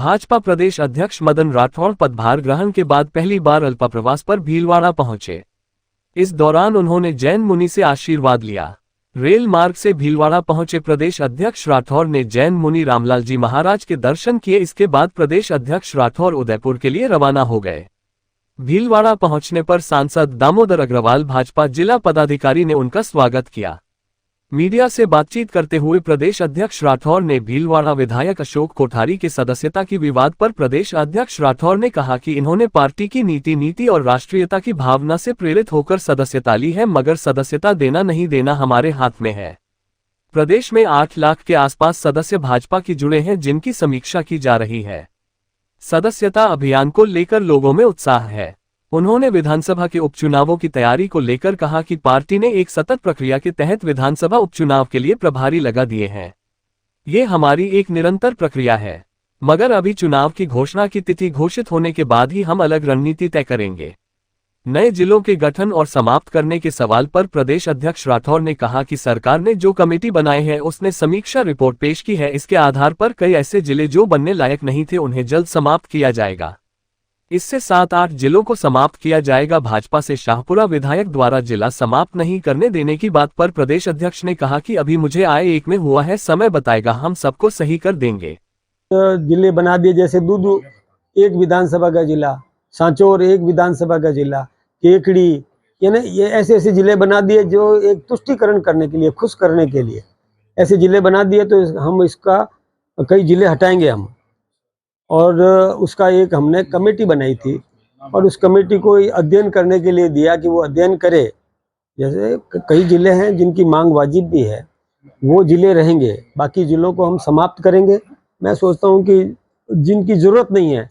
भाजपा प्रदेश अध्यक्ष मदन राठौड़ पदभार ग्रहण के बाद पहली बार अल्पा प्रवास पर भीलवाड़ा पहुंचे। इस दौरान उन्होंने जैन मुनि से आशीर्वाद लिया। रेल मार्ग से भीलवाड़ा पहुंचे प्रदेश अध्यक्ष राठौड़ ने जैन मुनि रामलाल जी महाराज के दर्शन किए। इसके बाद प्रदेश अध्यक्ष राठौड़ उदयपुर के लिए रवाना हो गए। भीलवाड़ा पहुंचने पर सांसद दामोदर अग्रवाल भाजपा जिला पदाधिकारी ने उनका स्वागत किया। मीडिया से बातचीत करते हुए प्रदेश अध्यक्ष राठौड़ ने भीलवाड़ा विधायक अशोक कोठारी के सदस्यता की विवाद पर प्रदेश अध्यक्ष राठौड़ ने कहा कि इन्होंने पार्टी की नीति और राष्ट्रीयता की भावना से प्रेरित होकर सदस्यता ली है, मगर सदस्यता देना नहीं देना हमारे हाथ में है। प्रदेश में 8 लाख के आसपास सदस्य भाजपा की जुड़े हैं, जिनकी समीक्षा की जा रही है। सदस्यता अभियान को लेकर लोगों में उत्साह है। उन्होंने विधानसभा के उपचुनावों की तैयारी को लेकर कहा कि पार्टी ने एक सतत प्रक्रिया के तहत विधानसभा उपचुनाव के लिए प्रभारी लगा दिए हैं। ये हमारी एक निरंतर प्रक्रिया है, मगर अभी चुनाव की घोषणा की तिथि घोषित होने के बाद ही हम अलग रणनीति तय करेंगे। नए जिलों के गठन और समाप्त करने के सवाल पर प्रदेश अध्यक्ष राठौड़ ने कहा कि सरकार ने जो कमेटी बनाई है उसने समीक्षा रिपोर्ट पेश की है। इसके आधार पर कई ऐसे जिले जो बनने लायक नहीं थे उन्हें जल्द समाप्त किया जाएगा। इससे 7-8 जिलों को समाप्त किया जाएगा। भाजपा से शाहपुरा विधायक द्वारा जिला समाप्त नहीं करने देने की बात पर प्रदेश अध्यक्ष ने कहा कि अभी मुझे आए 1 में हुआ है, समय बताएगा, हम सबको सही कर देंगे। जिले बना दिए, जैसे दूदू 1 विधानसभा का जिला, सांचौर 1 विधानसभा का जिला, केकड़ी, यानी ये ऐसे जिले बना दिए जो एक तुष्टिकरण करने के लिए, खुश करने के लिए ऐसे जिले बना दिए। तो हम इसका कई जिले हटाएंगे हम, और उसका एक हमने कमेटी बनाई थी और उस कमेटी को अध्ययन करने के लिए दिया कि वो अध्ययन करे। जैसे कई जिले हैं जिनकी मांग वाजिब भी है, वो जिले रहेंगे, बाकी जिलों को हम समाप्त करेंगे। मैं सोचता हूँ कि जिनकी ज़रूरत नहीं है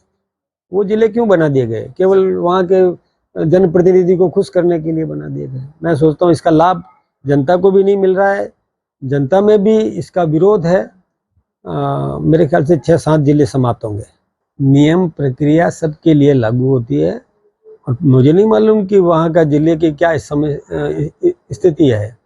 वो जिले क्यों बना दिए गए, केवल वहाँ के जनप्रतिनिधि को खुश करने के लिए बना दिए गए। मैं सोचता हूँ इसका लाभ जनता को भी नहीं मिल रहा है, जनता में भी इसका विरोध है। मेरे ख्याल से 6-7 जिले समाप्त होंगे। नियम प्रक्रिया सबके लिए लागू होती है और मुझे नहीं मालूम कि वहाँ का जिले की क्या इस समय स्थिति है,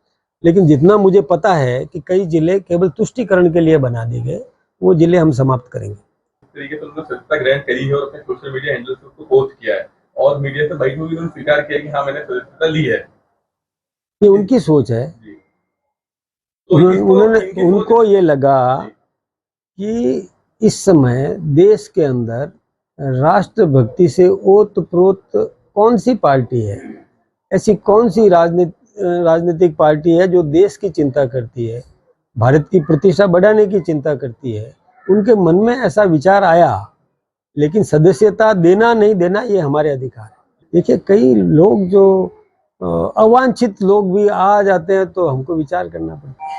लेकिन जितना मुझे पता है कि कई जिले केवल तुष्टिकरण के लिए बना दिए गए, वो जिले हम समाप्त करेंगे। तरीके से उन्होंने सदस्यता ग्रहण करी है और अपने सोशल मीडिया हैंडल्स पर उसको पोस्ट किया है और मीडिया से बाइट में भी उन्होंने स्वीकार किया कि हाँ मैंने सदस्यता ली है। ये उनकी सोच है। उनको ये लगा कि इस समय देश के अंदर राष्ट्रभक्ति से ओतप्रोत कौन सी पार्टी है, ऐसी कौन सी राजनीतिक पार्टी है जो देश की चिंता करती है, भारत की प्रतिष्ठा बढ़ाने की चिंता करती है। उनके मन में ऐसा विचार आया, लेकिन सदस्यता देना नहीं देना ये हमारे अधिकार है। देखिए, कई लोग जो अवांछित लोग भी आ जाते हैं तो हमको विचार करना पड़ता है।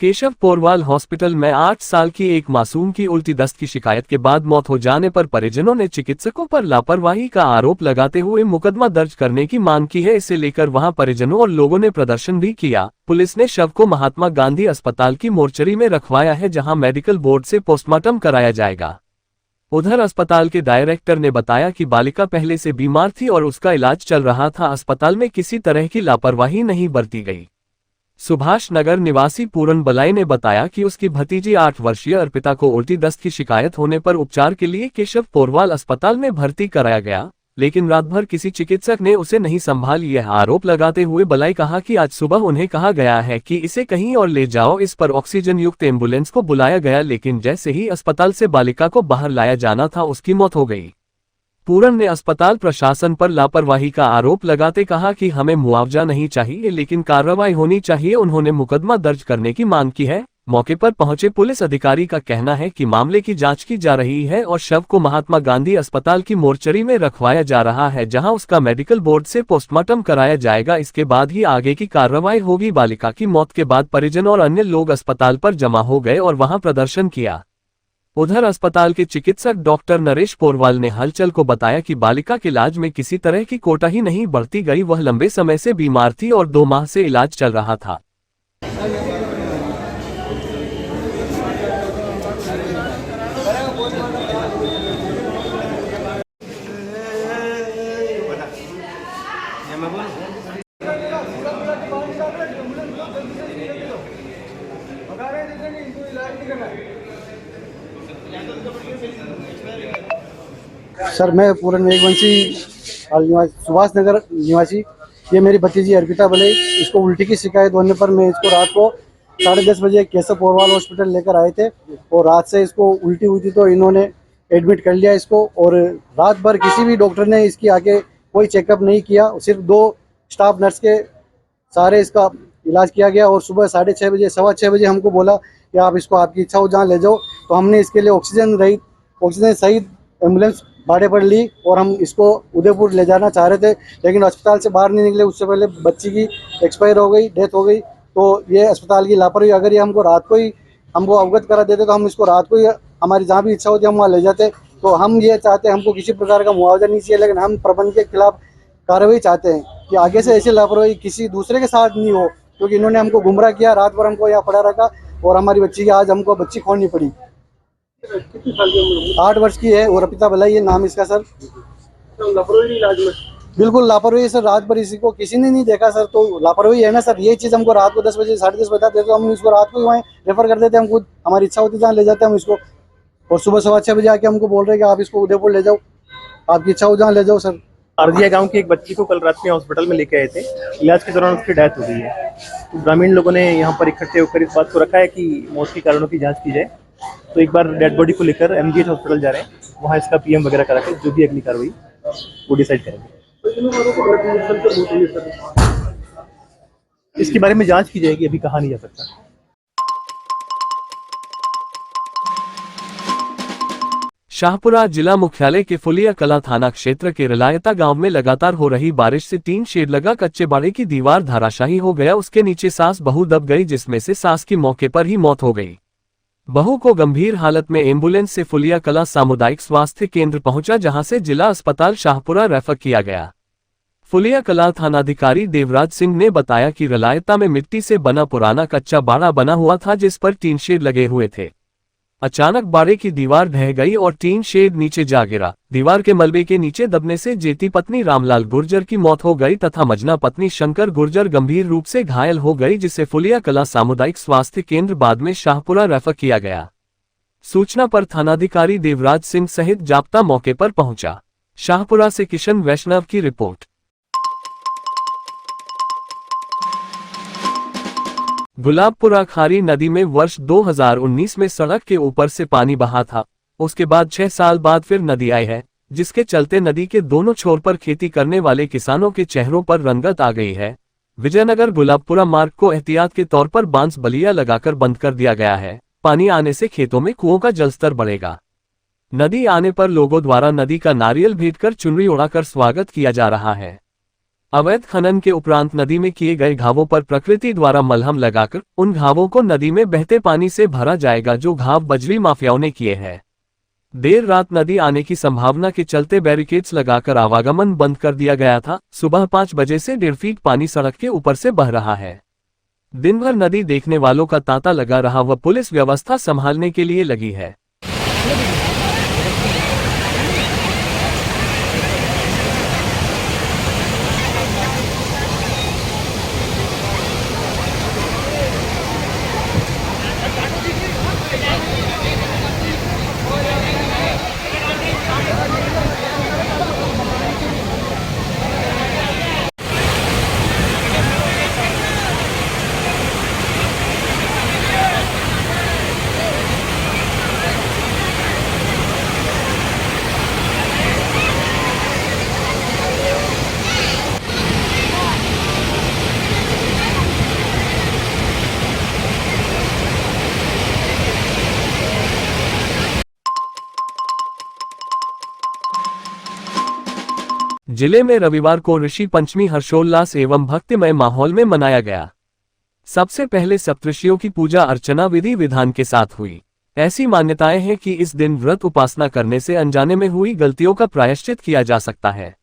केशव पोरवाल हॉस्पिटल में 8 साल की एक मासूम की उल्टी दस्त की शिकायत के बाद मौत हो जाने पर परिजनों ने चिकित्सकों पर लापरवाही का आरोप लगाते हुए मुकदमा दर्ज करने की मांग की है। इसे लेकर वहां परिजनों और लोगों ने प्रदर्शन भी किया। पुलिस ने शव को महात्मा गांधी अस्पताल की मोर्चरी में रखवाया है, जहां मेडिकल बोर्ड से पोस्टमार्टम कराया जाएगा। उधर अस्पताल के डायरेक्टर ने बताया कि बालिका पहले से बीमार थी और उसका इलाज चल रहा था। अस्पताल में किसी तरह की लापरवाही नहीं बरती गई। सुभाष नगर निवासी पूरन बलाई ने बताया कि उसकी भतीजी 8 वर्षीय अर्पिता को उल्टी दस्त की शिकायत होने पर उपचार के लिए केशव पोरवाल अस्पताल में भर्ती कराया गया, लेकिन रात भर किसी चिकित्सक ने उसे नहीं संभाली। यह आरोप लगाते हुए बलाई कहा कि आज सुबह उन्हें कहा गया है कि इसे कहीं और ले जाओ। इस पर ऑक्सीजन युक्त एम्बुलेंस को बुलाया गया, लेकिन जैसे ही अस्पताल से बालिका को बाहर लाया जाना था उसकी मौत हो गई। पूरन ने अस्पताल प्रशासन पर लापरवाही का आरोप लगाते कहा कि हमें मुआवजा नहीं चाहिए, लेकिन कार्रवाई होनी चाहिए। उन्होंने मुकदमा दर्ज करने की मांग की है। मौके पर पहुंचे पुलिस अधिकारी का कहना है कि मामले की जांच की जा रही है और शव को महात्मा गांधी अस्पताल की मोर्चरी में रखवाया जा रहा है, जहां उसका मेडिकल बोर्ड से पोस्टमार्टम कराया जाएगा। इसके बाद ही आगे की कार्रवाई होगी। बालिका की मौत के बाद परिजन और अन्य लोग अस्पताल पर जमा हो गए और वहां प्रदर्शन किया। उधर अस्पताल के चिकित्सक डॉक्टर नरेश पोरवाल ने हलचल को बताया कि बालिका के इलाज में किसी तरह की कोताही नहीं बरती गई। वह लंबे समय से बीमार थी और 2 माह से इलाज चल रहा था। सर मैं पूरन मेघवंशी सुभाष नगर निवासी। ये मेरी भतीजी अर्पिता भले, इसको उल्टी की शिकायत होने पर मैं इसको रात को 10:30 बजे केशव पोरवाल हॉस्पिटल लेकर आए थे और रात से इसको उल्टी हुई थी तो इन्होंने एडमिट कर लिया इसको। और रात भर किसी भी डॉक्टर ने इसकी आगे कोई चेकअप नहीं किया, सिर्फ 2 स्टाफ नर्स के सारे इसका इलाज किया गया। और सुबह 6:30 बजे 6:15 बजे हमको बोला कि आप इसको आपकी इच्छा हो जहाँ ले जाओ, तो हमने इसके लिए ऑक्सीजन सहित एम्बुलेंस भाड़े पर ली और हम इसको उदयपुर ले जाना चाह रहे थे, लेकिन अस्पताल से बाहर नहीं निकले उससे पहले बच्ची की एक्सपायर हो गई, डेथ हो गई। तो ये अस्पताल की लापरवाही, अगर ये हमको रात को ही हमको अवगत करा देते तो हम इसको रात को ही हमारी जहाँ भी इच्छा होती हम वहाँ ले जाते। तो हम ये चाहते हैं, हमको किसी प्रकार का मुआवजा नहीं चाहिए, लेकिन हम प्रबंध के खिलाफ कार्रवाई चाहते हैं कि आगे से ऐसी लापरवाही किसी दूसरे के साथ नहीं हो, क्योंकि इन्होंने हमको गुमराह किया, रात भर हमको यहाँ पड़ा रखा और हमारी बच्ची की आज हमको बच्ची खोनी पड़ी। 8 वर्ष की है और अर्पिता भलाई ये नाम इसका। सर लापरवाही इलाज में बिल्कुल लापरवाही सर, रात भर इसी को किसी ने नहीं देखा सर, तो लापरवाही है ना सर। ये चीज़ हमको रात को 10 बजे 10:30 बताते तो हम इसको रात को ही वहीं रेफर कर देते, हम खुद हमारी इच्छा होती जहाँ ले जाते हम इसको। और सुबह 6:15 बजे आके हमको बोल रहे हैं कि आप इसको उदयपुर ले जाओ, आपकी इच्छा हो जहाँ ले जाओ सर। अरजिया गांव की एक बच्ची को कल रात में हॉस्पिटल में लेके आए थे, इलाज के दौरान उसकी डेथ हो गई है। तो ग्रामीण लोगों ने यहाँ पर इकट्ठे होकर इस बात को रखा है कि मौत के कारणों की जांच की जाए। तो एक बार डेड बॉडी को लेकर MGH हॉस्पिटल जा रहे हैं, वहाँ इसका PM वगैरह करा के जो भी अगली कार्रवाई वो डिसाइड करेंगे। इसके बारे में जांच की जाएगी, अभी कहा नहीं जा सकता। शाहपुरा जिला मुख्यालय के फुलिया कला थाना क्षेत्र के रलायता गांव में लगातार हो रही बारिश से 3 शेड लगा कच्चे बाड़े की दीवार धराशायी हो गया। उसके नीचे सास बहू दब गई, जिसमें से सास की मौके पर ही मौत हो गई। बहू को गंभीर हालत में एम्बुलेंस से फुलिया कला सामुदायिक स्वास्थ्य केंद्र पहुंचा, जहां से जिला अस्पताल शाहपुरा रेफर किया गया। फुलिया कला थानाधिकारी देवराज सिंह ने बताया कि रलायता में मिट्टी से बना पुराना कच्चा बाड़ा बना हुआ था, जिस पर 3 शेड लगे हुए थे। अचानक बाड़े की दीवार ढह गई और 3 शेड नीचे जा गिरा। दीवार के मलबे के नीचे दबने से जेती पत्नी रामलाल गुर्जर की मौत हो गई तथा मजना पत्नी शंकर गुर्जर गंभीर रूप से घायल हो गई, जिसे फुलिया कला सामुदायिक स्वास्थ्य केंद्र बाद में शाहपुरा रेफर किया गया। सूचना पर थानाधिकारी देवराज सिंह सहित जाप्ता मौके पर पहुंचा। शाहपुरा से किशन वैष्णव की रिपोर्ट। गुलाबपुरा खारी नदी में वर्ष 2019 में सड़क के ऊपर से पानी बहा था। उसके बाद 6 साल बाद फिर नदी आई है, जिसके चलते नदी के दोनों छोर पर खेती करने वाले किसानों के चेहरों पर रंगत आ गई है। विजयनगर गुलाबपुरा मार्ग को एहतियात के तौर पर बांस बलिया लगाकर बंद कर दिया गया है। पानी आने से खेतों में कुओं का जलस्तर बढ़ेगा। नदी आने पर लोगों द्वारा नदी का नारियल भेंट कर चुनरी उड़ाकर स्वागत किया जा रहा है। अवैध खनन के उपरांत नदी में किए गए घावों पर प्रकृति द्वारा मलहम लगाकर उन घावों को नदी में बहते पानी से भरा जाएगा, जो घाव बजरी माफियाओं ने किए हैं। देर रात नदी आने की संभावना के चलते बैरिकेड्स लगाकर आवागमन बंद कर दिया गया था। सुबह 5 बजे से 1.5 फीट पानी सड़क के ऊपर से बह रहा है। दिन भर नदी देखने वालों का तांता लगा रहा व पुलिस व्यवस्था संभालने के लिए लगी है। जिले में रविवार को ऋषि पंचमी हर्षोल्लास एवं भक्तिमय माहौल में मनाया गया। सबसे पहले सप्तऋषियों की पूजा अर्चना विधि विधान के साथ हुई। ऐसी मान्यताएं हैं कि इस दिन व्रत उपासना करने से अनजाने में हुई गलतियों का प्रायश्चित किया जा सकता है।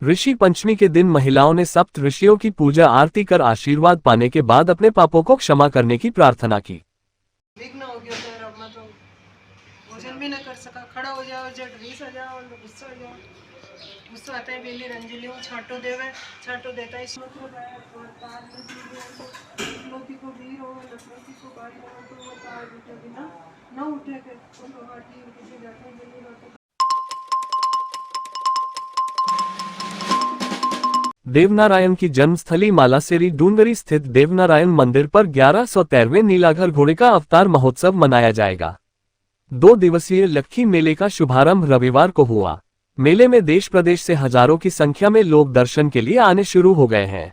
ऋषि पंचमी के दिन महिलाओं ने सप्त ऋषियों की पूजा आरती कर आशीर्वाद पाने के बाद अपने पापों को क्षमा करने की प्रार्थना की। विघ्न हो गया सर, अब मैं तो भोजन भी न कर सका। खड़ा हो जाओ, जट रीस आ जाओ, गुस्सा हो जाओ, स्वाते बेली रंजली छाटो देवे छाटो देता है इसमें तो लोकी को भी हो लड़की को बारी हो तो वो तार उठे बिना न उठे के तो हाटी किसी जाके बेली बात देवनारायण की जन्मस्थली मालासेरी डूंगरी स्थित देवनारायण मंदिर पर 1113वें नीलाघर घोड़े का अवतार महोत्सव मनाया जाएगा। 2 दिवसीय लक्खी मेले का शुभारंभ रविवार को हुआ। मेले में देश प्रदेश से हजारों की संख्या में लोग दर्शन के लिए आने शुरू हो गए हैं।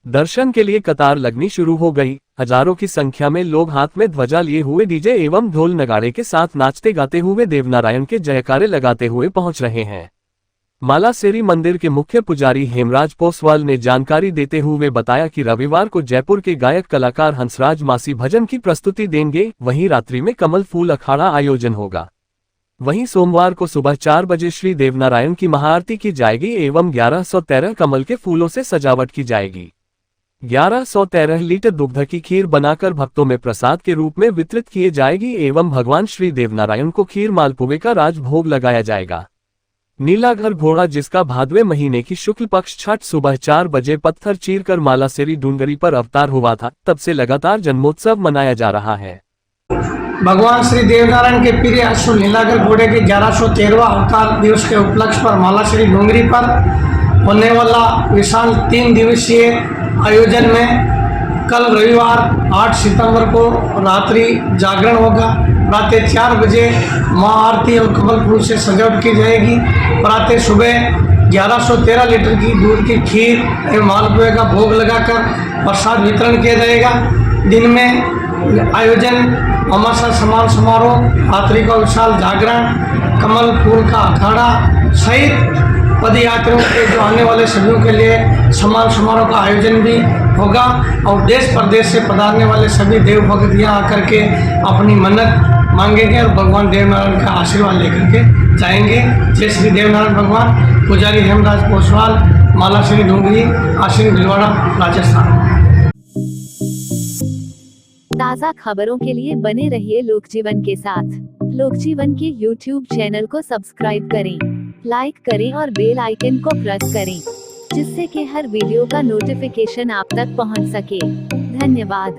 दर्शन के लिए कतार लगनी शुरू हो गई। हजारों की संख्या में लोग हाथ में ध्वजा लिए हुए डीजे एवं ढोल नगाड़े के साथ नाचते गाते हुए देवनारायण के जयकारे लगाते हुए पहुंच रहे हैं। मालासेरी मंदिर के मुख्य पुजारी हेमराज पोसवाल ने जानकारी देते हुए बताया कि रविवार को जयपुर के गायक कलाकार हंसराज मासी भजन की प्रस्तुति देंगे। वहीं रात्रि में कमल फूल अखाड़ा आयोजन होगा। वहीं सोमवार को सुबह 4 बजे श्री देवनारायण की महाआरती की जाएगी एवं 1113 कमल के फूलों से सजावट की जाएगी। 1113 लीटर दुग्ध की खीर बनाकर भक्तों में प्रसाद के रूप में वितरित किए जाएगी एवं भगवान श्री देवनारायण को खीर मालपुए का राजभोग लगाया जाएगा। नीलाघर घोड़ा, जिसका भादवे महीने की शुक्ल पक्ष छठ सुबह 4 बजे पत्थर चीरकर मालासेरी डूंगरी पर अवतार हुआ था, तब से लगातार जन्मोत्सव मनाया जा रहा है। भगवान श्री देवनारायण के प्रिय अश्व नीलाघर घोड़े के 1113वां अवतार दिवस के उपलक्ष्य पर मालासेरी डूंगरी पर होने वाला विशाल 3 दिवसीय आयोजन में कल रविवार 8 सितंबर को रात्रि जागरण होगा। प्रातः 4 बजे महाआरती और कमल फूल से सजावट की जाएगी। प्रातः सुबह 1113 लीटर की दूध की खीर एवं मालपुए का भोग लगाकर प्रसाद वितरण किया जाएगा। दिन में आयोजन अमावस्या सम्मान समारोह, रात्रि का विशाल जागरण, कमल फूल का अखाड़ा सहित पदयात्रियों के जो आने वाले सभी के लिए सम्मान समारोह का आयोजन भी होगा और देश प्रदेश से पधारने वाले सभी देव भक्त यहाँ आकर के अपनी मन्नत मांगेंगे और भगवान देवनारायण का आशीर्वाद लेकर के जाएंगे। जय श्री देवनारायण भगवान। पुजारी हेमराज पोसवाल, मालासेरी डूंगरी, आशीन भिलवाड़ा, राजस्थान। ताज़ा खबरों के लिए बने रहिए लोकजीवन के साथ। लोकजीवन के YouTube चैनल को सब्सक्राइब करें, लाइक करें और बेल आइकन को प्रेस करें, जिससे कि हर वीडियो का नोटिफिकेशन आप तक पहुंच सके। धन्यवाद।